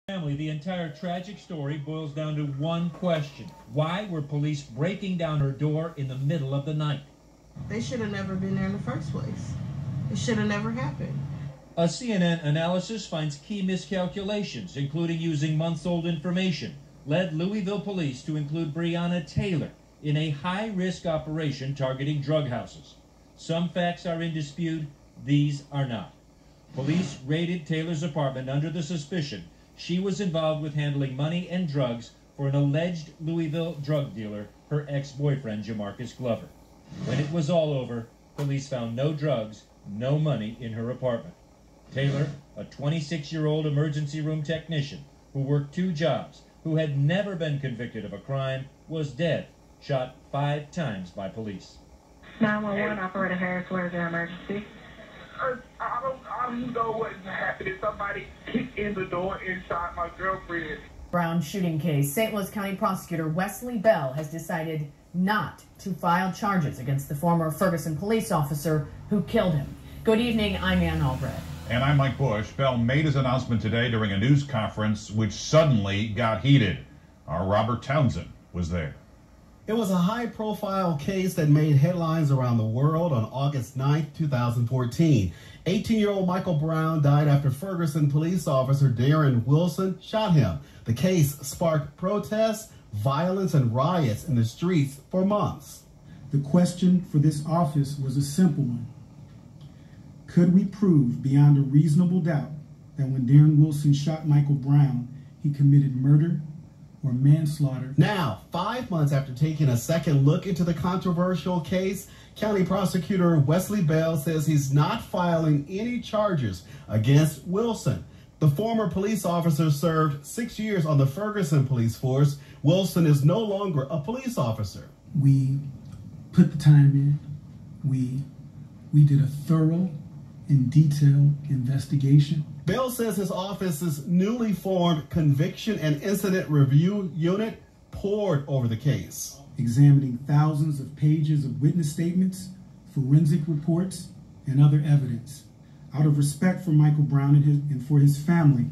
Family, the entire tragic story boils down to one question. Why were police breaking down her door in the middle of the night? They should have never been there in the first place. It should have never happened. A CNN analysis finds key miscalculations, including using months-old information, led Louisville police to include Breonna Taylor in a high-risk operation targeting drug houses. Some facts are in dispute, these are not. Police raided Taylor's apartment under the suspicion she was involved with handling money and drugs for an alleged Louisville drug dealer, her ex-boyfriend, Jamarcus Glover. When it was all over, police found no drugs, no money in her apartment. Taylor, a 26-year-old emergency room technician who worked 2 jobs, who had never been convicted of a crime, was dead, shot 5 times by police. 911, Operator Harris, where's your emergency? I don't know what happened. Somebody kicked in the door and shot my girlfriend. Brown shooting case. St. Louis County Prosecutor Wesley Bell has decided not to file charges against the former Ferguson police officer who killed him. Good evening, I'm Ann Albrecht. And I'm Mike Bush. Bell made his announcement today during a news conference which suddenly got heated. Our Robert Townsend was there. It was a high-profile case that made headlines around the world on August 9, 2014. 18-year-old Michael Brown died after Ferguson police officer Darren Wilson shot him. The case sparked protests, violence, and riots in the streets for months. The question for this office was a simple one. Could we prove beyond a reasonable doubt that when Darren Wilson shot Michael Brown, he committed murder or manslaughter? Now, 5 months after taking a second look into the controversial case, County Prosecutor Wesley Bell says he's not filing any charges against Wilson. The former police officer served 6 years on the Ferguson police force. Wilson is no longer a police officer. We put the time in. We did a thorough and detailed investigation. Bell says his office's newly formed Conviction and Incident Review Unit pored over the case, examining thousands of pages of witness statements, forensic reports, and other evidence. Out of respect for Michael Brown and for his family,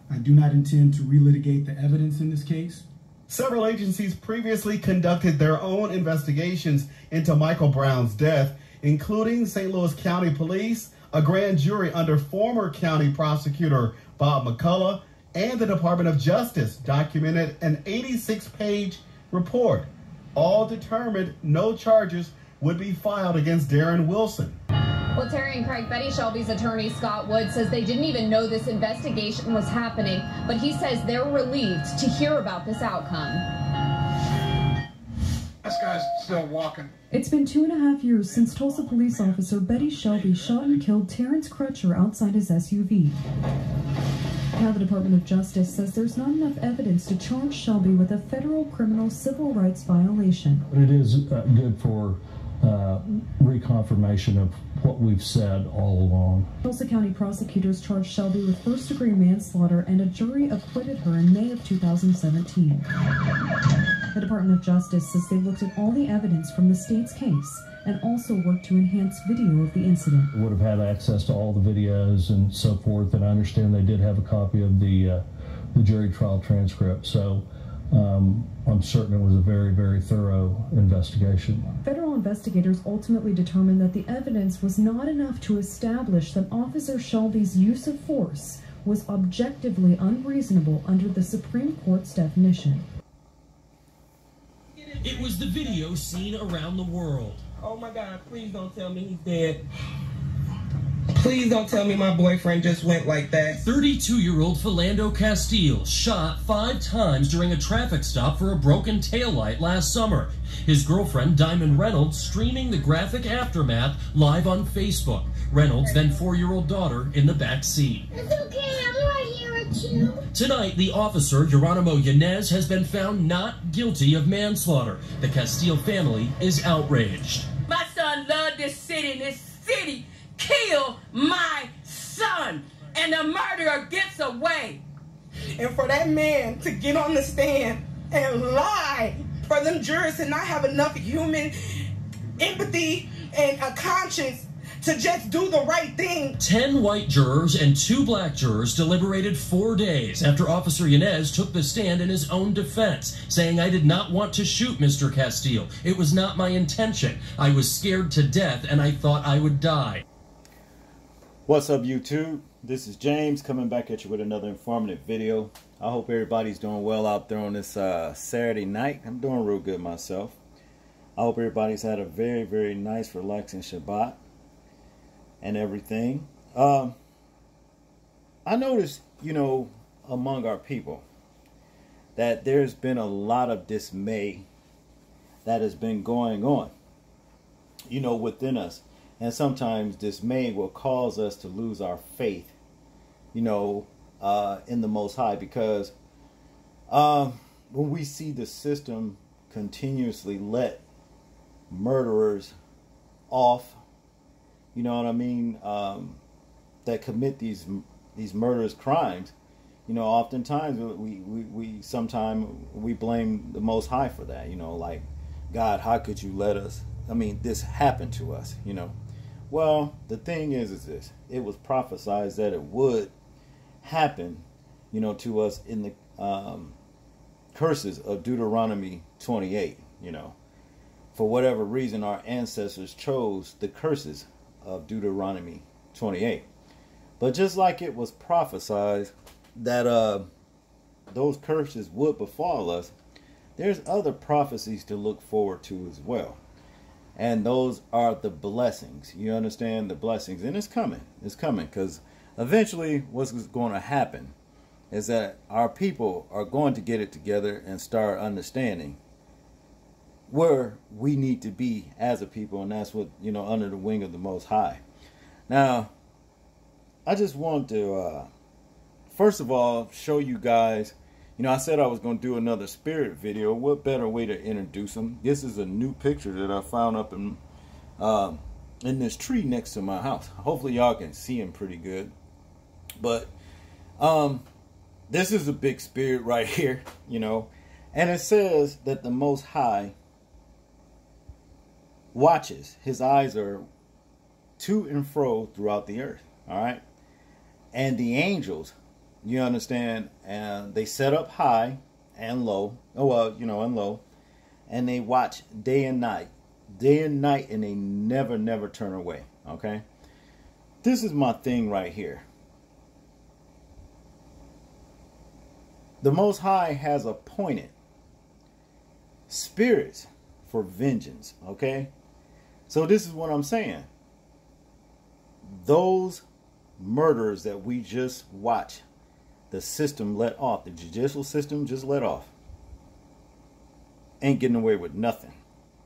I do not intend to relitigate the evidence in this case. Several agencies previously conducted their own investigations into Michael Brown's death, including St. Louis County Police, a grand jury under former county prosecutor Bob McCullough, and the Department of Justice documented an 86-page report. All determined no charges would be filed against Darren Wilson. Well, Terry and Craig, Betty Shelby's attorney Scott Wood says they didn't even know this investigation was happening, but he says they're relieved to hear about this outcome. This guy's still walking. It's been 2.5 years since Tulsa police officer Betty Shelby shot and killed Terrence Crutcher outside his SUV. Now the Department of Justice says there's not enough evidence to charge Shelby with a federal criminal civil rights violation. But it is good for reconfirmation of what we've said all along. Tulsa County prosecutors charged Shelby with first-degree manslaughter, and a jury acquitted her in May of 2017. The Department of Justice says they looked at all the evidence from the state's case and also worked to enhance video of the incident. Would have had access to all the videos and so forth, and I understand they did have a copy of the jury trial transcript. So I'm certain it was a very, very thorough investigation. Federal investigators ultimately determined that the evidence was not enough to establish that Officer Shelby's use of force was objectively unreasonable under the Supreme Court's definition. It was the video seen around the world. Oh my God, please don't tell me he's dead. Please don't tell me my boyfriend just went like that. 32-year-old Philando Castile shot 5 times during a traffic stop for a broken taillight last summer. His girlfriend, Diamond Reynolds, streaming the graphic aftermath live on Facebook. Reynolds' then 4-year-old daughter in the back seat. It's okay, I'm right here with you. Tonight, the officer, Geronimo Yanez, has been found not guilty of manslaughter. The Castile family is outraged. My son loved this city, killed my son, and the murderer gets away. And for that man to get on the stand and lie, for them jurors to not have enough human empathy and a conscience to just do the right thing. 10 white jurors and 2 black jurors deliberated 4 days after Officer Yanez took the stand in his own defense, saying, "I did not want to shoot Mr. Castile. It was not my intention. I was scared to death and I thought I would die." What's up, YouTube? This is James coming back at you with another informative video. I hope everybody's doing well out there on this Saturday night. I'm doing real good myself. I hope everybody's had a very, very nice, relaxing Shabbat and everything. I noticed, among our people that there's been a lot of dismay that has been going on, within us. And sometimes dismay will cause us to lose our faith, in the Most High. Because when we see the system continuously let murderers off, you know what I mean, that commit these murderous crimes, oftentimes we blame the Most High for that, like, God, how could you let this happened to us, Well, the thing is this: it was prophesied that it would happen, to us in the curses of Deuteronomy 28. For whatever reason, our ancestors chose the curses of Deuteronomy 28. But just like it was prophesied that those curses would befall us, there's other prophecies to look forward to as well. And those are the blessings. You understand? The blessings. And it's coming. It's coming. Because eventually what's going to happen is that our people are going to get it together and start understanding where we need to be as a people. And that's what, under the wing of the Most High. Now, I just want to, first of all, show you guys. I said I was going to do another spirit video. What better way to introduce them? This is a new picture that I found up in this tree next to my house. Hopefully y'all can see him pretty good. But this is a big spirit right here, And it says that the Most High watches. His eyes are to and fro throughout the earth. All right. And the angels, you understand, and they set up high and low. Oh, well, and low. And they watch day and night, and they never, never turn away. Okay. This is my thing right here. The Most High has appointed spirits for vengeance. Okay. So this is what I'm saying. Those murders that we just watched, the system let off, the judicial system just let off, ain't getting away with nothing.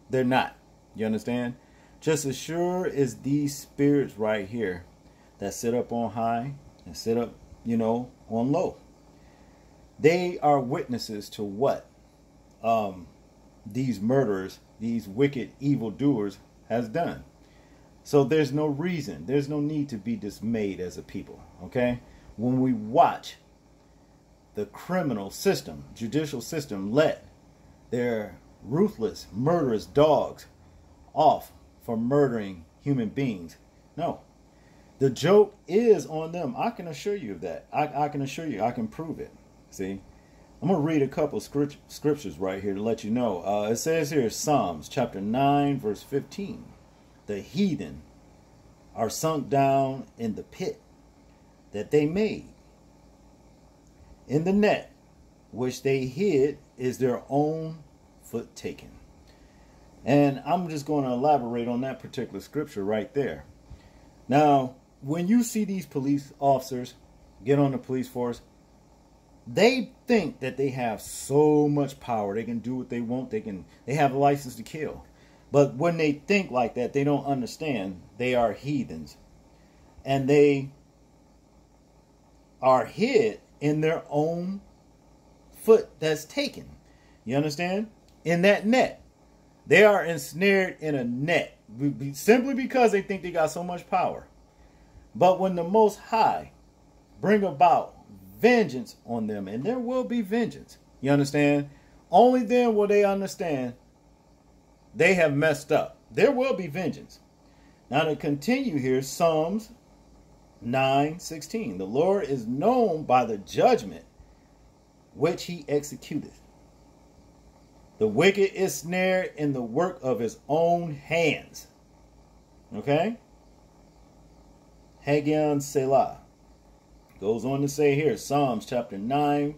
They're not. You understand? Just as sure as these spirits right here that sit up on high and sit up, on low, they are witnesses to what these murderers, these wicked evildoers has done. So there's no reason, there's no need to be dismayed as a people. Okay? When we watch the criminal system, judicial system, let their ruthless, murderous dogs off for murdering human beings. No. The joke is on them. I can assure you of that. I can assure you. I can prove it. See? I'm going to read a couple scriptures right here to let you know. It says here, Psalms chapter 9, verse 15. The heathen are sunk down in the pit that they made. In the net which they hid is their own foot taken. And I'm just going to elaborate on that particular scripture right there. Now, when you see these police officers get on the police force, they think that they have so much power. They can do what they want. They have a license to kill. But when they think like that, they don't understand they are heathens. And they are hid in their own foot that's taken. You understand? In that net. They are ensnared in a net. Simply because they think they got so much power. But when the Most High bring about vengeance on them, and there will be vengeance. You understand? Only then will they understand they have messed up. There will be vengeance. Now to continue here, Psalms 9:16. The Lord is known by the judgment which he executeth. The wicked is snared in the work of his own hands. Okay? Hagion Selah goes on to say here, Psalms chapter 9,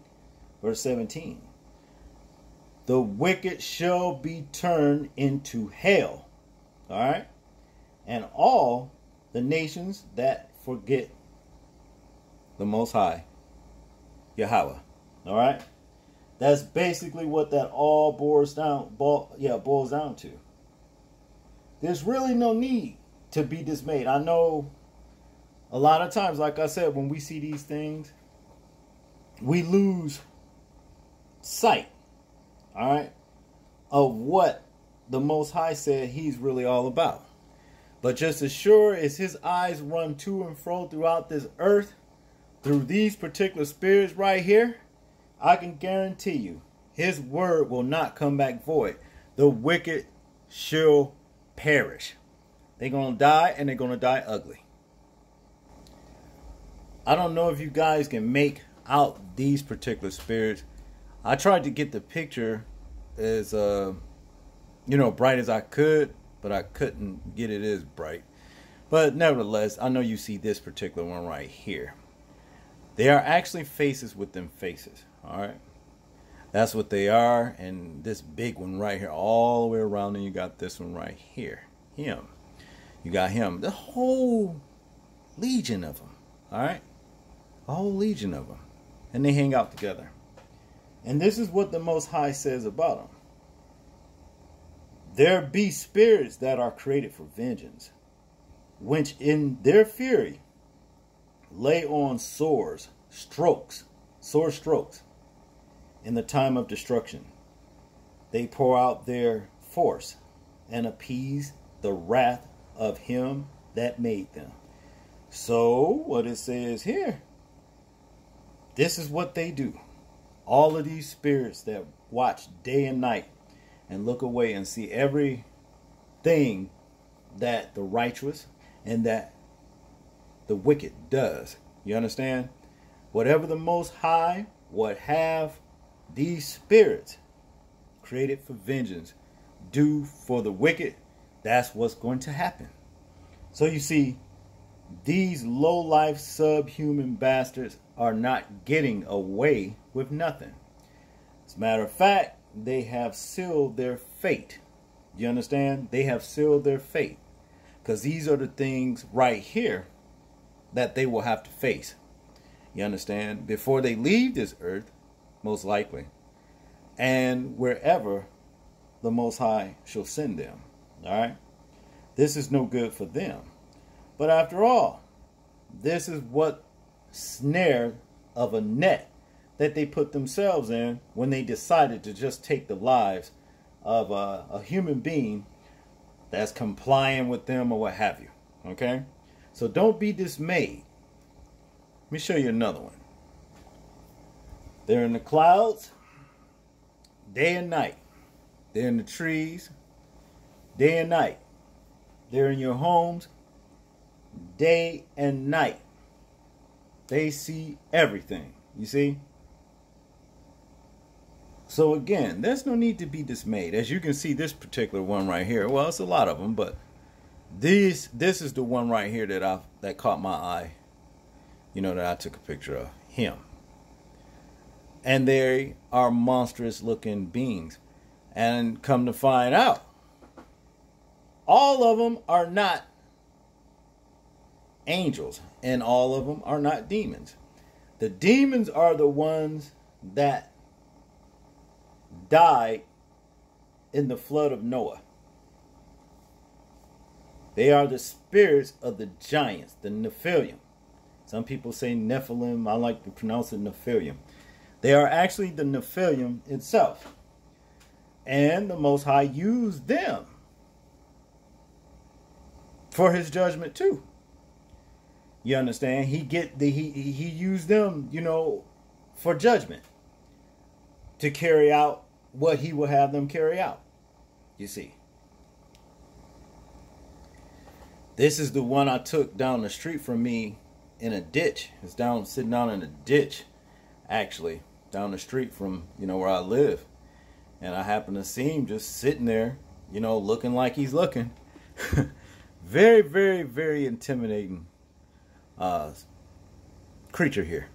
verse 17. The wicked shall be turned into hell. All right? And all the nations that forget the Most High, Yahweh. All right? That's basically what that all boils down to. There's really no need to be dismayed. I know a lot of times, like I said, when we see these things, we lose sight, all right, of what the Most High said he's really all about. But just as sure as his eyes run to and fro throughout this earth, through these particular spirits right here, I can guarantee you, his word will not come back void. The wicked shall perish. They're going to die, and they're going to die ugly. I don't know if you guys can make out these particular spirits. I tried to get the picture as, bright as I could, but I couldn't get it as bright. But nevertheless, I know you see this particular one right here. They are actually faces within faces. All right, that's what they are. And this big one right here, all the way around, and you got this one right here, him. You got him. The whole legion of them. All right, a whole legion of them, and they hang out together. And this is what the Most High says about them. There be spirits that are created for vengeance, which in their fury lay on sore strokes, in the time of destruction. They pour out their force and appease the wrath of him that made them. So what it says here, this is what they do. All of these spirits that watch day and night and look away and see everything that the righteous and that the wicked does. You understand? Whatever the Most High would have these spirits created for vengeance do for the wicked, that's what's going to happen. So you see, these low-life subhuman bastards are not getting away with nothing. As a matter of fact, they have sealed their fate. You understand? They have sealed their fate. Because these are the things right here that they will have to face. You understand? Before they leave this earth, most likely. And wherever the Most High shall send them. Alright? This is no good for them. But after all, this is what snare of a net that they put themselves in when they decided to just take the lives of a human being that's complying with them or what have you. Okay? So don't be dismayed. Let me show you another one. They're in the clouds, day and night. They're in the trees, day and night. They're in your homes, day and night. They see everything. You see? So again, there's no need to be dismayed. As you can see, this particular one right here, well, it's a lot of them, but this is the one right here that caught my eye. You know, that I took a picture of him. And they are monstrous looking beings. And come to find out, all of them are not angels, and all of them are not demons. The demons are the ones that died in the flood of Noah. They are the spirits of the giants, the Nephilim. Some people say Nephilim. I like to pronounce it Nephilim. They are actually the Nephilim itself. And the Most High used them for his judgment too. You understand? He used them, you know, for judgment, to carry out what he will have them carry out. You see. This is the one I took down the street from me in a ditch. It's sitting down in a ditch, actually, down the street from, where I live. And I happen to see him just sitting there, looking like he's looking. Very, very, very intimidating creature here.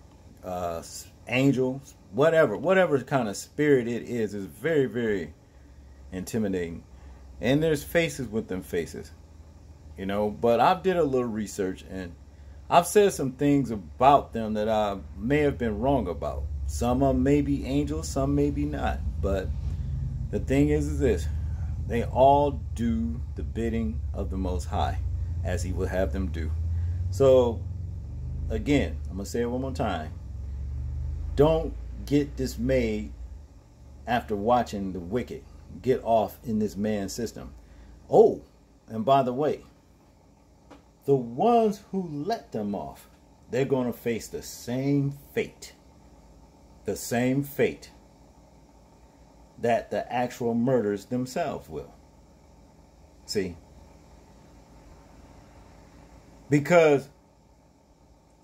Angel, whatever kind of spirit it is very, very intimidating. And there's faces with them faces, but I did a little research and I've said some things about them that I may have been wrong about. Some of them may be angels, some maybe not. But the thing is this: they all do the bidding of the Most High, as He would have them do. So, again, I'm going to say it one more time. Don't get dismayed after watching the wicked get off in this man system. Oh, and by the way, the ones who let them off, they're going to face the same fate. The same fate that the actual murderers themselves will. See? Because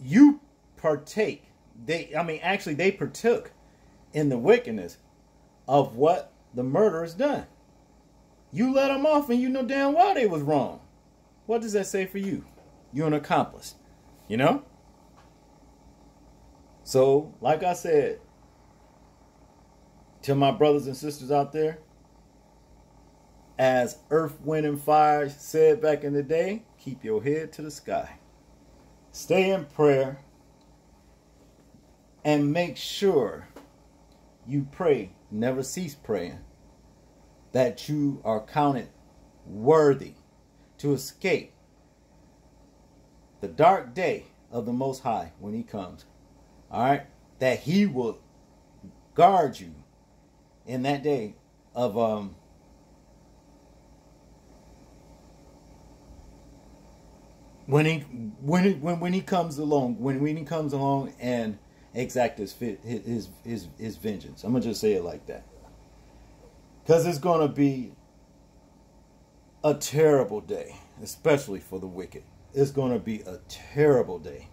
you partake, they partook in the wickedness of what the murderers done. You let them off and you know damn well they was wrong. What does that say for you? You're an accomplice, So, like I said, to my brothers and sisters out there, as Earth, Wind, and Fire said back in the day, keep your head to the sky. Stay in prayer and make sure you pray, never cease praying, that you are counted worthy to escape the dark day of the Most High when He comes. All right? That He will guard you in that day of when he comes along and exact his vengeance. I'm gonna just say it like that, because it's gonna be a terrible day, especially for the wicked. It's gonna be a terrible day.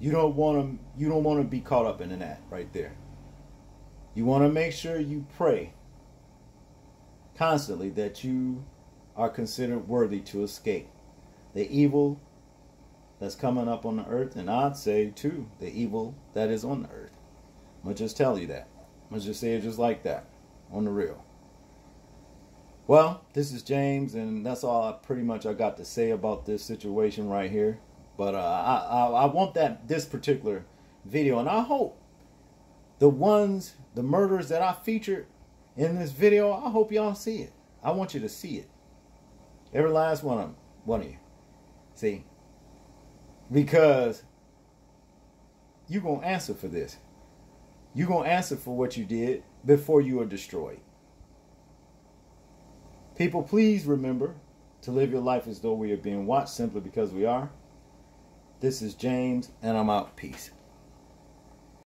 You don't want to be caught up in that right there. You want to make sure you pray constantly that you are considered worthy to escape the evil that's coming up on the earth, and I'd say too the evil that is on the earth. I'm gonna just tell you that. I'm gonna just say it just like that, on the real. Well, this is James, and that's all I got to say about this situation right here. But I want this particular video, and I hope the murders that I featured in this video, I hope y'all see it. I want you to see it. Every last one of you. See? Because you're going to answer for this. You're going to answer for what you did before you are destroyed. People, please remember to live your life as though we are being watched, simply because we are. This is James, and I'm out. Peace.